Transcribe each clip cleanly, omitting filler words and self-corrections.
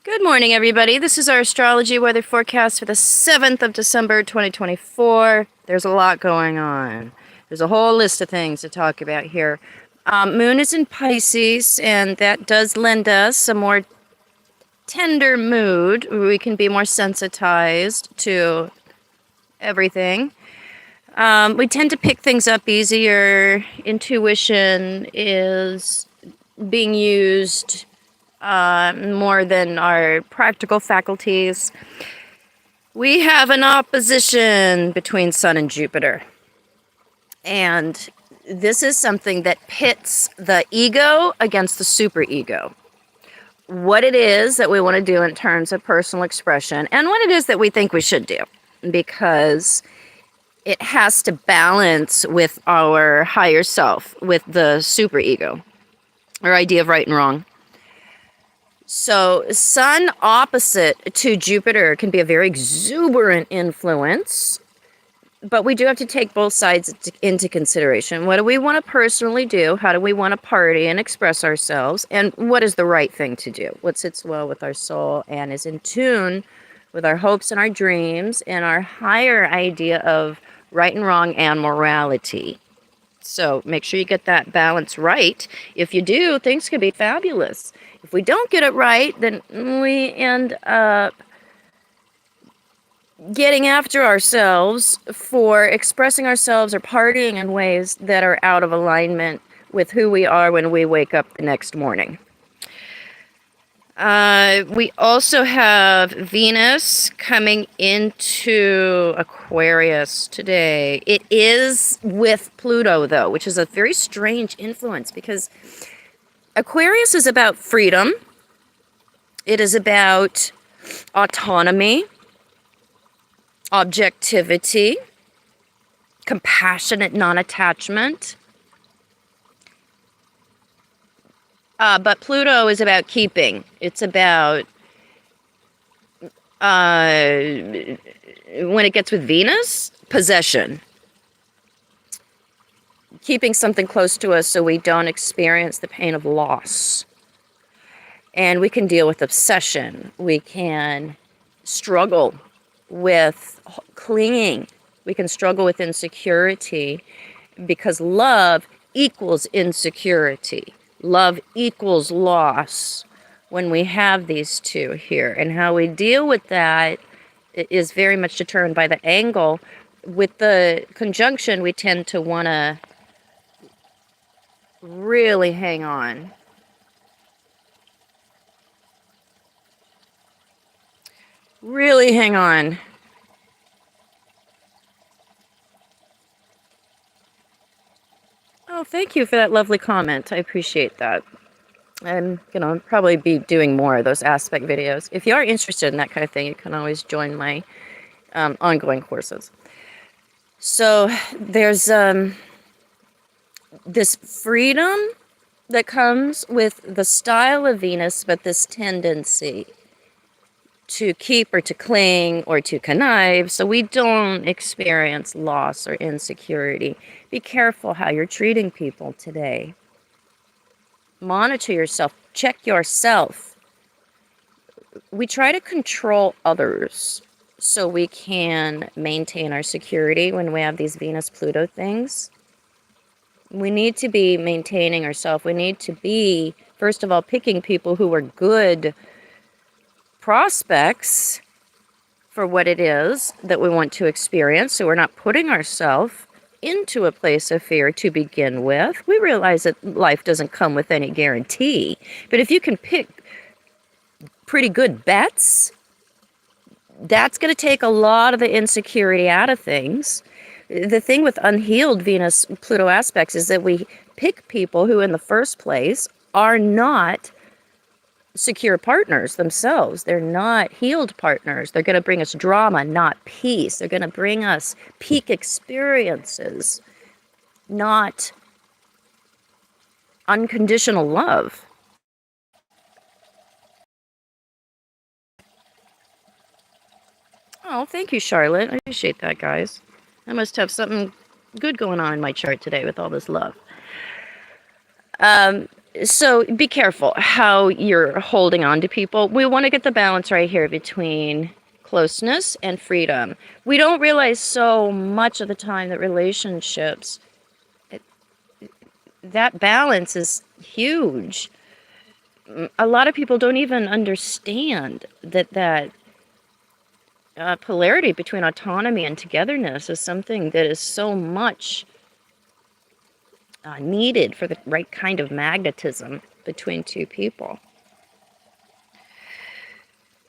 Good morning, everybody. This is our astrology weather forecast for the 7th of December, 2024. There's a lot going on. There's a whole list of things to talk about here. Moon is in Pisces, and that does lend us a more tender mood. We can be more sensitized to everything. We tend to pick things up easier. Intuition is being used more than our practical faculties. We have an opposition between Sun and Jupiter. And this is something that pits the ego against the superego. What it is that we want to do in terms of personal expression and what it is that we think we should do. Because it has to balance with our higher self, with the superego, our idea of right and wrong. So Sun opposite to Jupiter can be a very exuberant influence, but we do have to take both sides into consideration. What do we want to personally do? How do we want to party and express ourselves? And what is the right thing to do? What sits well with our soul and is in tune with our hopes and our dreams and our higher idea of right and wrong and morality. So make sure you get that balance right. If you do, things can be fabulous. If we don't get it right, then we end up getting after ourselves for expressing ourselves or partying in ways that are out of alignment with who we are when we wake up the next morning. We also have Venus coming into Aquarius today. It is with Pluto, though, which is a very strange influence because Aquarius is about freedom. It is about autonomy, objectivity, compassionate non-attachment. But Pluto is about keeping. It's about, when it gets with Venus, possession. Keeping something close to us so we don't experience the pain of loss. And we can deal with obsession. We can struggle with clinging. We can struggle with insecurity because love equals insecurity. Love equals loss when we have these two here. And how we deal with that is very much determined by the angle. With the conjunction, we tend to want to really hang on. Really hang on. Oh, thank you for that lovely comment. I appreciate that. I'm going to probably be doing more of those aspect videos. If you are interested in that kind of thing, you can always join my ongoing courses. So there's this freedom that comes with the style of Venus, but this tendency to keep or to cling or to connive so we don't experience loss or insecurity. Be careful how you're treating people today. Monitor yourself. Check yourself. We try to control others so we can maintain our security when we have these Venus-Pluto things. We need to be maintaining ourselves. We need to be, first of all, picking people who are good prospects for what it is that we want to experience, so we're not putting ourselves into a place of fear to begin with. We realize that life doesn't come with any guarantee, but if you can pick pretty good bets, that's going to take a lot of the insecurity out of things. The thing with unhealed Venus-Pluto aspects is that we pick people who in the first place are not secure partners themselves. They're not healed partners. They're going to bring us drama, not peace. They're going to bring us peak experiences, not unconditional love. Oh, thank you, Charlotte. I appreciate that, guys. I must have something good going on in my chart today with all this love. So be careful how you're holding on to people. We want to get the balance right here between closeness and freedom. We don't realize so much of the time that relationships, that balance is huge. A lot of people don't even understand that polarity between autonomy and togetherness is something that is so much needed for the right kind of magnetism between two people.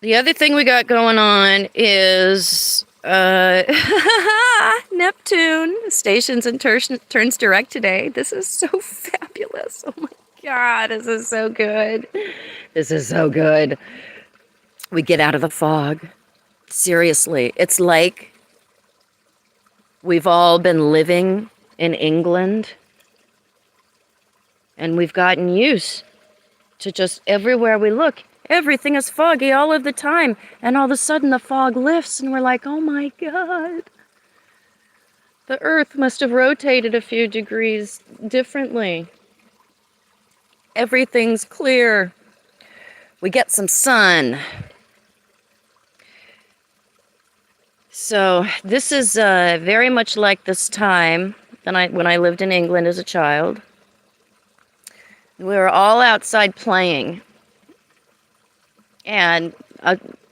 The other thing we got going on is Neptune stations and turns direct today. This is so fabulous. Oh my God, this is so good. This is so good. We get out of the fog. Seriously, it's like we've all been living in England and we've gotten used to just everywhere we look, everything is foggy all of the time. And all of a sudden the fog lifts and we're like, oh my God. The Earth must have rotated a few degrees differently. Everything's clear. We get some sun. So this is very much like this time when I lived in England as a child. We were all outside playing. And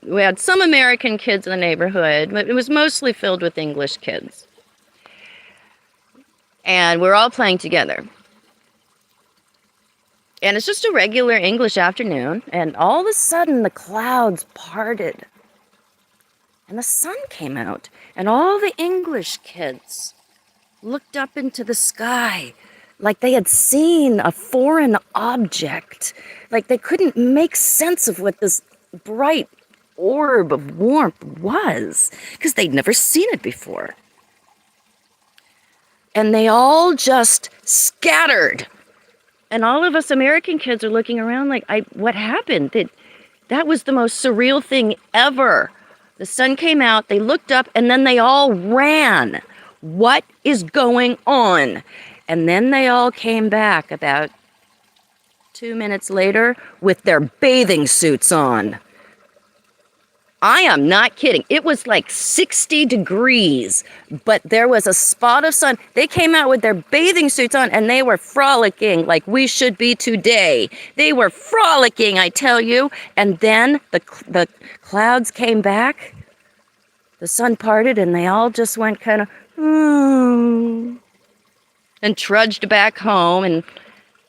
we had some American kids in the neighborhood, but it was mostly filled with English kids. And we're all playing together. And it's just a regular English afternoon, and all of a sudden the clouds parted. And the sun came out, and all the English kids looked up into the sky like they had seen a foreign object. Like they couldn't make sense of what this bright orb of warmth was, because they'd never seen it before. And they all just scattered. And all of us American kids are looking around like, what happened? That was the most surreal thing ever. The sun came out, they looked up, and then they all ran. What is going on? And then they all came back about 2 minutes later with their bathing suits on. I am not kidding. It was like 60 degrees, but there was a spot of sun. They came out with their bathing suits on, and they were frolicking like we should be today. They were frolicking, I tell you. And then the clouds came back, the sun parted, and they all just went kind of, and trudged back home and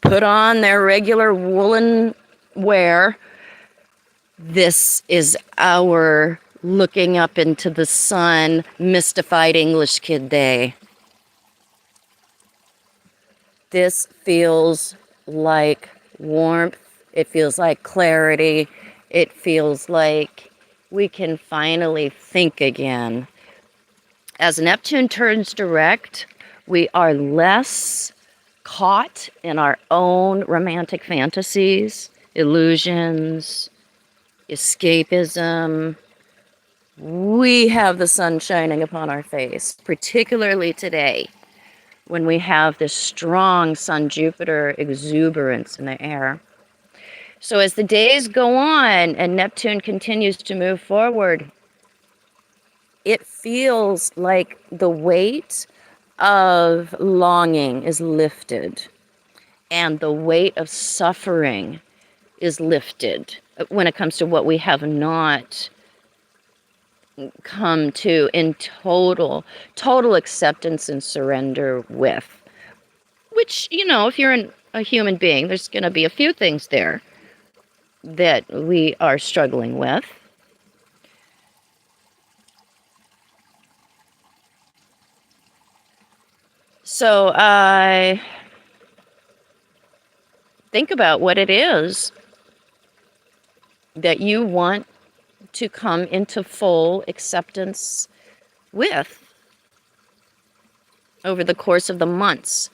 put on their regular woolen wear. This is our looking up into the sun, mystified English kid day. This feels like warmth. It feels like clarity. It feels like we can finally think again. As Neptune turns direct, we are less caught in our own romantic fantasies, illusions, escapism. We have the sun shining upon our face, particularly today when we have this strong Sun-Jupiter exuberance in the air. So as the days go on and Neptune continues to move forward, it feels like the weight of longing is lifted and the weight of suffering is lifted when it comes to what we have not come to in total acceptance and surrender with. Which, if you're a human being, there's going to be a few things there that we are struggling with. So I think about what it is that you want to come into full acceptance with over the course of the months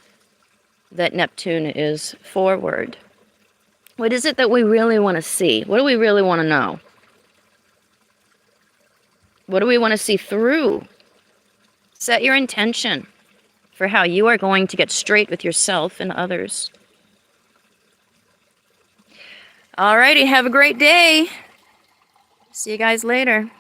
that Neptune is forward. What is it that we really want to see? What do we really want to know? What do we want to see through? Set your intention for how you are going to get straight with yourself and others. Alrighty, have a great day. See you guys later.